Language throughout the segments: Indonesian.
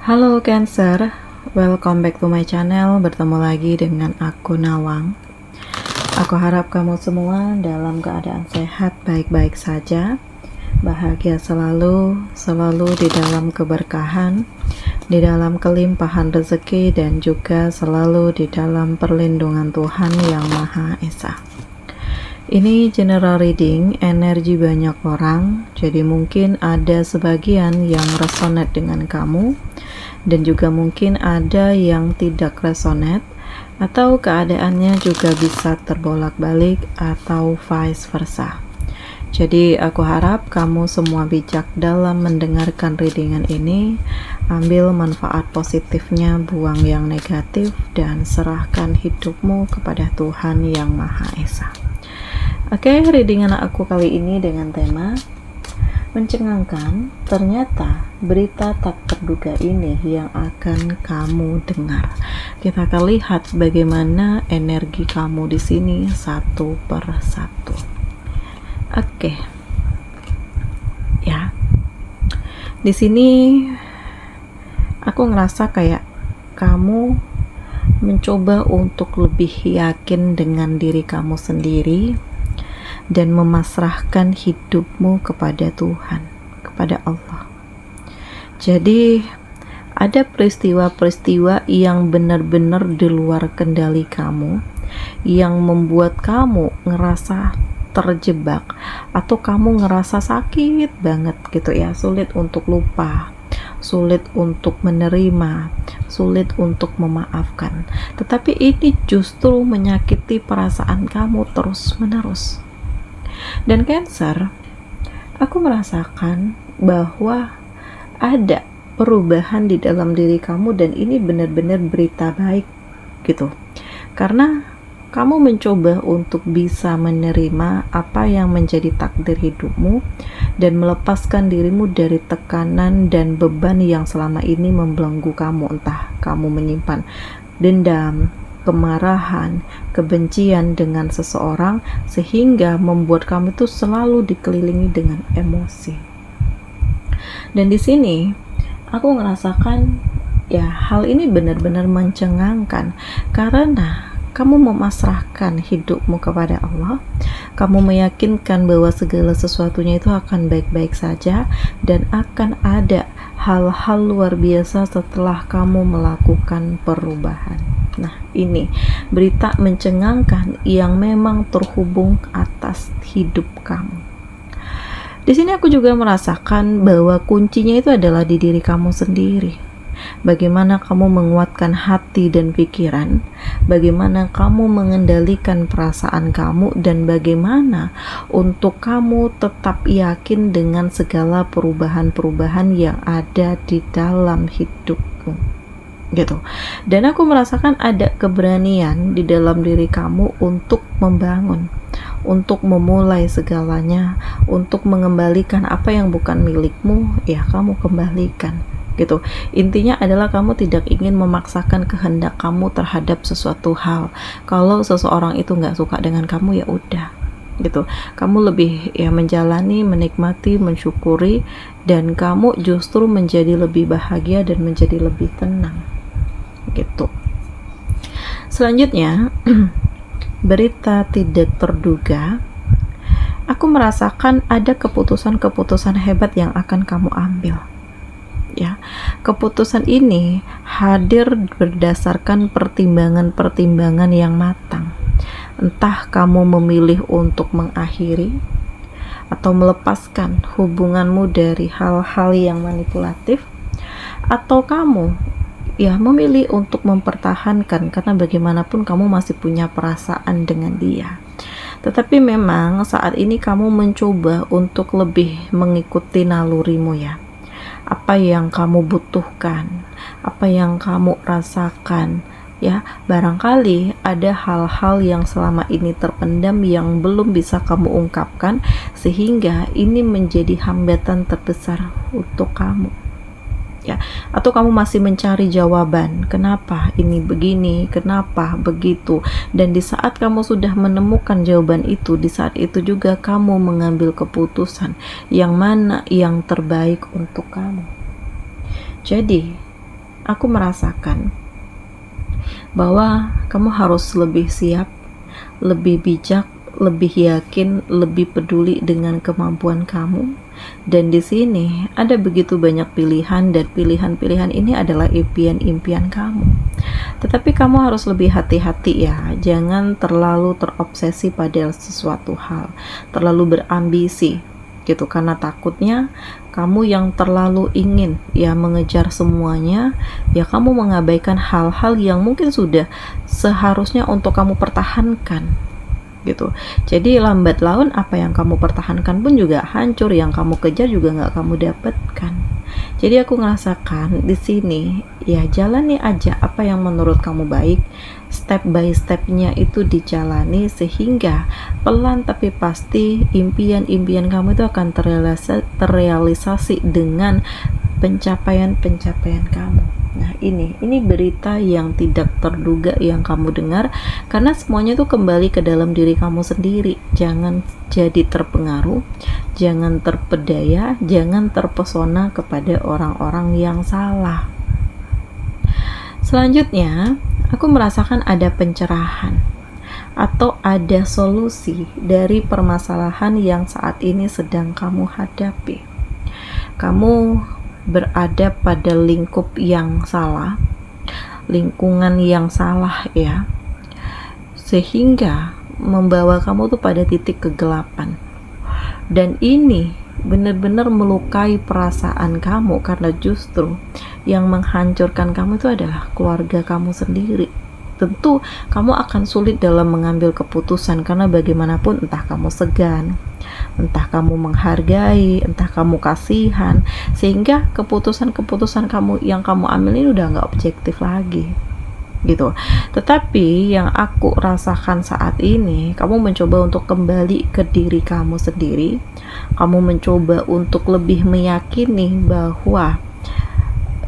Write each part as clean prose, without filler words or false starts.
Halo Cancer, welcome back to my channel. Bertemu lagi dengan aku Nawang. Aku harap kamu semua dalam keadaan sehat, baik-baik saja, bahagia selalu di dalam keberkahan, di dalam kelimpahan rezeki, dan juga selalu di dalam perlindungan Tuhan Yang Maha Esa. Ini general reading, energi banyak orang, jadi mungkin ada sebagian yang resonate dengan kamu, dan juga mungkin ada yang tidak resonate, atau keadaannya juga bisa terbolak-balik, atau vice versa. Jadi aku harap kamu semua bijak dalam mendengarkan readingan ini, ambil manfaat positifnya, buang yang negatif, dan serahkan hidupmu kepada Tuhan Yang Maha Esa. Oke, readingan aku kali ini dengan tema mencengangkan. Ternyata berita tak terduga ini yang akan kamu dengar. Kita akan lihat bagaimana energi kamu di sini satu per satu. Oke, ya. Di sini aku ngerasa kayak kamu mencoba untuk lebih yakin dengan diri kamu sendiri dan memasrahkan hidupmu kepada Tuhan, kepada Allah. Jadi ada peristiwa-peristiwa yang benar-benar di luar kendali kamu, yang membuat kamu ngerasa terjebak, atau kamu ngerasa sakit banget gitu ya, sulit untuk lupa, sulit untuk menerima, sulit untuk memaafkan. Tetapi ini justru menyakiti perasaan kamu terus-menerus. Dan Cancer, aku merasakan bahwa ada perubahan di dalam diri kamu, dan ini benar-benar berita baik gitu. Karena kamu mencoba untuk bisa menerima apa yang menjadi takdir hidupmu dan melepaskan dirimu dari tekanan dan beban yang selama ini membelenggu kamu. Entah kamu menyimpan dendam, kemarahan, kebencian dengan seseorang, sehingga membuat kamu itu selalu dikelilingi dengan emosi. Dan di sini aku ngerasakan ya, hal ini benar-benar mencengangkan karena kamu memasrahkan hidupmu kepada Allah. Kamu meyakinkan bahwa segala sesuatunya itu akan baik-baik saja, dan akan ada hal-hal luar biasa setelah kamu melakukan perubahan. Nah, ini berita mencengangkan yang memang terhubung atas hidup kamu. Di sini aku juga merasakan bahwa kuncinya itu adalah di diri kamu sendiri. Bagaimana kamu menguatkan hati dan pikiran, bagaimana kamu mengendalikan perasaan kamu, dan bagaimana untuk kamu tetap yakin dengan segala perubahan-perubahan yang ada di dalam hidupmu gitu. Dan aku merasakan ada keberanian di dalam diri kamu untuk membangun, untuk memulai segalanya, untuk mengembalikan apa yang bukan milikmu, ya kamu kembalikan gitu. Intinya adalah kamu tidak ingin memaksakan kehendak kamu terhadap sesuatu hal. Kalau seseorang itu nggak suka dengan kamu, ya udah gitu. Kamu lebih ya menjalani, menikmati, mensyukuri, dan kamu justru menjadi lebih bahagia dan menjadi lebih tenang gitu. Selanjutnya berita tidak terduga. Aku merasakan ada keputusan-keputusan hebat yang akan kamu ambil. Ya, keputusan ini hadir berdasarkan pertimbangan-pertimbangan yang matang. Entah kamu memilih untuk mengakhiri atau melepaskan hubunganmu dari hal-hal yang manipulatif, atau kamu ya memilih untuk mempertahankan, karena bagaimanapun kamu masih punya perasaan dengan dia. Tetapi memang saat ini kamu mencoba untuk lebih mengikuti nalurimu ya. Apa yang kamu butuhkan, apa yang kamu rasakan ya. Barangkali ada hal-hal yang selama ini terpendam yang belum bisa kamu ungkapkan, sehingga ini menjadi hambatan terbesar untuk kamu ya. Atau kamu masih mencari jawaban, kenapa ini begini, kenapa begitu. Dan di saat kamu sudah menemukan jawaban itu, di saat itu juga kamu mengambil keputusan yang mana yang terbaik untuk kamu. Jadi aku merasakan bahwa kamu harus lebih siap, lebih bijak, lebih yakin, lebih peduli dengan kemampuan kamu. Dan di sini ada begitu banyak pilihan, dan pilihan-pilihan ini adalah impian-impian kamu. Tetapi kamu harus lebih hati-hati ya, jangan terlalu terobsesi pada sesuatu hal, terlalu berambisi gitu, karena takutnya kamu yang terlalu ingin ya mengejar semuanya, ya kamu mengabaikan hal-hal yang mungkin sudah seharusnya untuk kamu pertahankan gitu. Jadi lambat laun apa yang kamu pertahankan pun juga hancur, yang kamu kejar juga nggak kamu dapatkan. Jadi aku ngerasakan di sini ya, jalani aja apa yang menurut kamu baik, step by stepnya itu dijalani, sehingga pelan tapi pasti impian-impian kamu itu akan terrealisasi dengan pencapaian-pencapaian kamu. Nah ini berita yang tidak terduga yang kamu dengar, karena semuanya itu kembali ke dalam diri kamu sendiri. Jangan jadi terpengaruh, jangan terpedaya, jangan terpesona kepada orang-orang yang salah. Selanjutnya, aku merasakan ada pencerahan atau ada solusi dari permasalahan yang saat ini sedang kamu hadapi. Kamu berada pada lingkup yang salah, lingkungan yang salah ya, sehingga membawa kamu tuh pada titik kegelapan. Dan ini benar-benar melukai perasaan kamu, karena justru yang menghancurkan kamu itu adalah keluarga kamu sendiri. Tentu kamu akan sulit dalam mengambil keputusan, karena bagaimanapun entah kamu segan, entah kamu menghargai, entah kamu kasihan, sehingga keputusan-keputusan kamu yang kamu ambil ini udah nggak objektif lagi gitu. Tetapi yang aku rasakan saat ini, kamu mencoba untuk kembali ke diri kamu sendiri. Kamu mencoba untuk lebih meyakini bahwa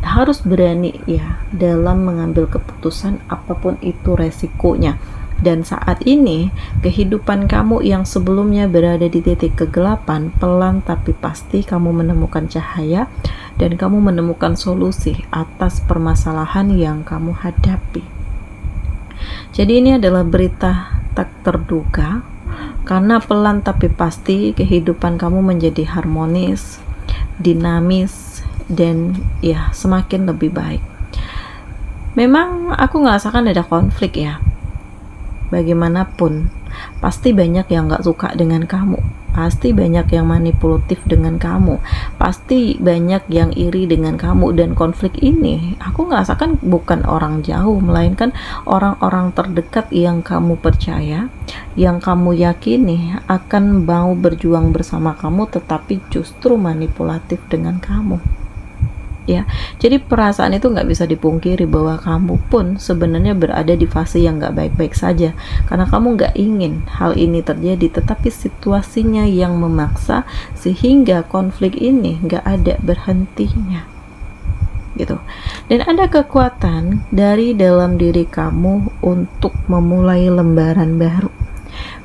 harus berani ya dalam mengambil keputusan apapun itu resikonya. Dan saat ini kehidupan kamu yang sebelumnya berada di titik kegelapan, pelan tapi pasti kamu menemukan cahaya, dan kamu menemukan solusi atas permasalahan yang kamu hadapi. Jadi ini adalah berita tak terduga, karena pelan tapi pasti kehidupan kamu menjadi harmonis, dinamis, dan ya semakin lebih baik. Memang aku ngerasakan ada konflik ya, bagaimanapun pasti banyak yang gak suka dengan kamu, pasti banyak yang manipulatif dengan kamu, pasti banyak yang iri dengan kamu. Dan konflik ini aku ngerasakan bukan orang jauh, melainkan orang-orang terdekat yang kamu percaya, yang kamu yakini akan mau berjuang bersama kamu, tetapi justru manipulatif dengan kamu ya. Jadi perasaan itu nggak bisa dipungkiri bahwa kamu pun sebenarnya berada di fase yang nggak baik-baik saja, karena kamu nggak ingin hal ini terjadi, tetapi situasinya yang memaksa, sehingga konflik ini nggak ada berhentinya gitu. Dan ada kekuatan dari dalam diri kamu untuk memulai lembaran baru.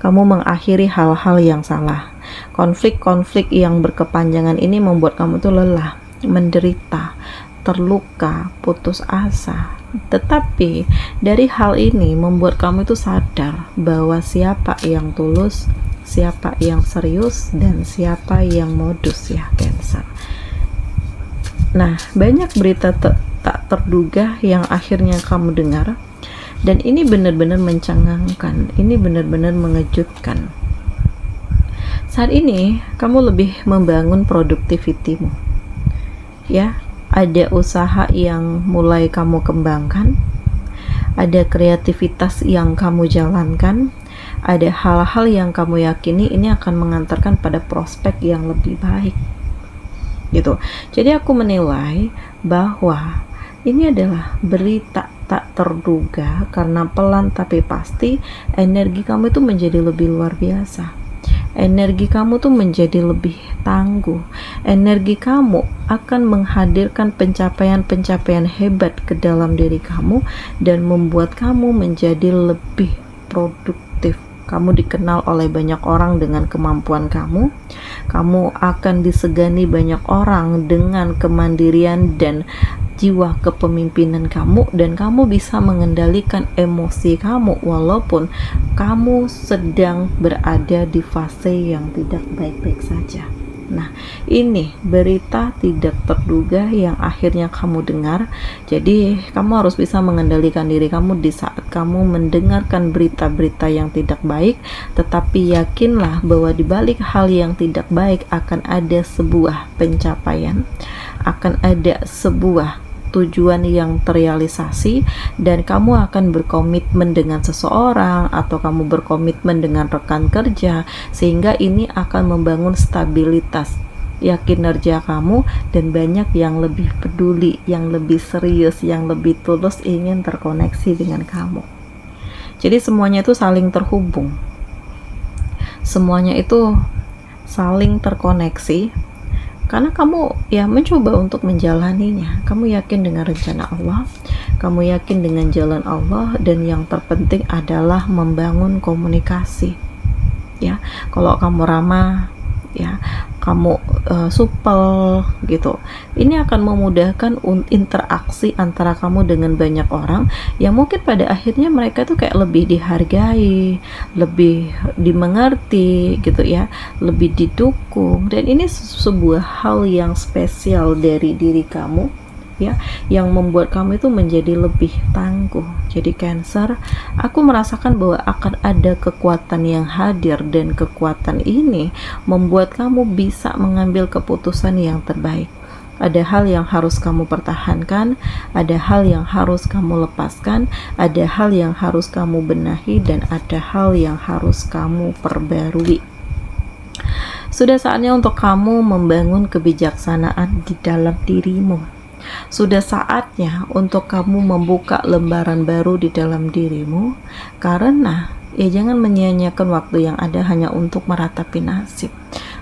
Kamu mengakhiri hal-hal yang salah. Konflik-konflik yang berkepanjangan ini membuat kamu tuh lelah, menderita, terluka, putus asa. Tetapi dari hal ini membuat kamu itu sadar bahwa siapa yang tulus, siapa yang serius, dan siapa yang modus ya, Cancer. Nah, banyak berita tak terduga yang akhirnya kamu dengar, dan ini benar-benar mencengangkan, ini benar-benar mengejutkan. Saat ini kamu lebih membangun produktivitimu ya, ada usaha yang mulai kamu kembangkan, ada kreativitas yang kamu jalankan, ada hal-hal yang kamu yakini ini akan mengantarkan pada prospek yang lebih baik gitu. Jadi aku menilai bahwa ini adalah berita tak terduga, karena pelan tapi pasti energi kamu itu menjadi lebih luar biasa. Energi kamu tuh menjadi lebih tangguh. Energi kamu akan menghadirkan pencapaian-pencapaian hebat ke dalam diri kamu, dan membuat kamu menjadi lebih produktif. Kamu dikenal oleh banyak orang dengan kemampuan kamu. Kamu akan disegani banyak orang dengan kemandirian dan jiwa kepemimpinan kamu, dan kamu bisa mengendalikan emosi kamu walaupun kamu sedang berada di fase yang tidak baik-baik saja. Nah, ini berita tidak terduga yang akhirnya kamu dengar. Jadi, kamu harus bisa mengendalikan diri kamu di saat kamu mendengarkan berita-berita yang tidak baik, tetapi yakinlah bahwa di balik hal yang tidak baik akan ada sebuah pencapaian, akan ada sebuah tujuan yang terrealisasi, dan kamu akan berkomitmen dengan seseorang atau kamu berkomitmen dengan rekan kerja, sehingga ini akan membangun stabilitas ya kinerja kamu, dan banyak yang lebih peduli, yang lebih serius, yang lebih tulus ingin terkoneksi dengan kamu. Jadi semuanya itu saling terhubung, semuanya itu saling terkoneksi, karena kamu ya mencoba untuk menjalaninya. Kamu yakin dengan rencana Allah, kamu yakin dengan jalan Allah, dan yang terpenting adalah membangun komunikasi. Ya, kalau kamu ramah, ya, kamu supel gitu, ini akan memudahkan interaksi antara kamu dengan banyak orang yang mungkin pada akhirnya mereka tuh kayak lebih dihargai, lebih dimengerti gitu ya, lebih didukung, dan ini sebuah hal yang spesial dari diri kamu ya, yang membuat kamu itu menjadi lebih tangguh. Jadi Cancer, aku merasakan bahwa akan ada kekuatan yang hadir, dan kekuatan ini membuat kamu bisa mengambil keputusan yang terbaik. Ada hal yang harus kamu pertahankan, ada hal yang harus kamu lepaskan, ada hal yang harus kamu benahi, dan ada hal yang harus kamu perbarui. Sudah saatnya untuk kamu membangun kebijaksanaan di dalam dirimu. Sudah saatnya untuk kamu membuka lembaran baru di dalam dirimu, karena ya jangan menyia-nyiakan waktu yang ada hanya untuk meratapi nasib.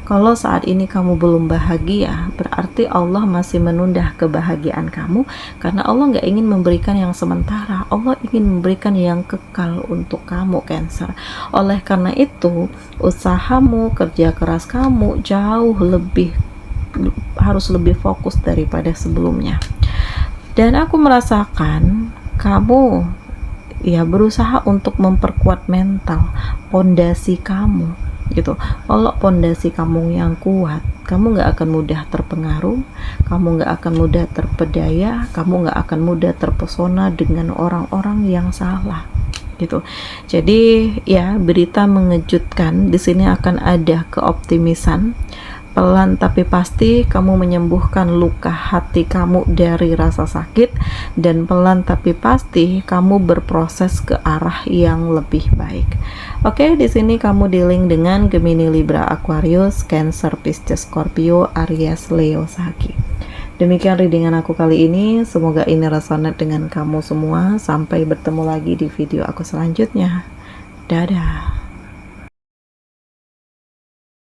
Kalau saat ini kamu belum bahagia, berarti Allah masih menunda kebahagiaan kamu, karena Allah nggak ingin memberikan yang sementara, Allah ingin memberikan yang kekal untuk kamu Cancer. Oleh karena itu, usahamu, kerja keras kamu harus lebih fokus daripada sebelumnya. Dan aku merasakan kamu ya berusaha untuk memperkuat mental, pondasi kamu gitu. Kalau pondasi kamu yang kuat, kamu nggak akan mudah terpengaruh, kamu nggak akan mudah terpedaya, kamu nggak akan mudah terpesona dengan orang-orang yang salah gitu. Jadi ya berita mengejutkan di sini, akan ada keoptimisan. Pelan tapi pasti kamu menyembuhkan luka hati kamu dari rasa sakit, dan pelan tapi pasti kamu berproses ke arah yang lebih baik. Oke, di sini kamu dealing dengan Gemini, Libra, Aquarius, Cancer, Pisces, Scorpio, Aries, Leo, Sagi. Demikian readingan aku kali ini, semoga ini resonate dengan kamu semua. Sampai bertemu lagi di video aku selanjutnya. Dadah.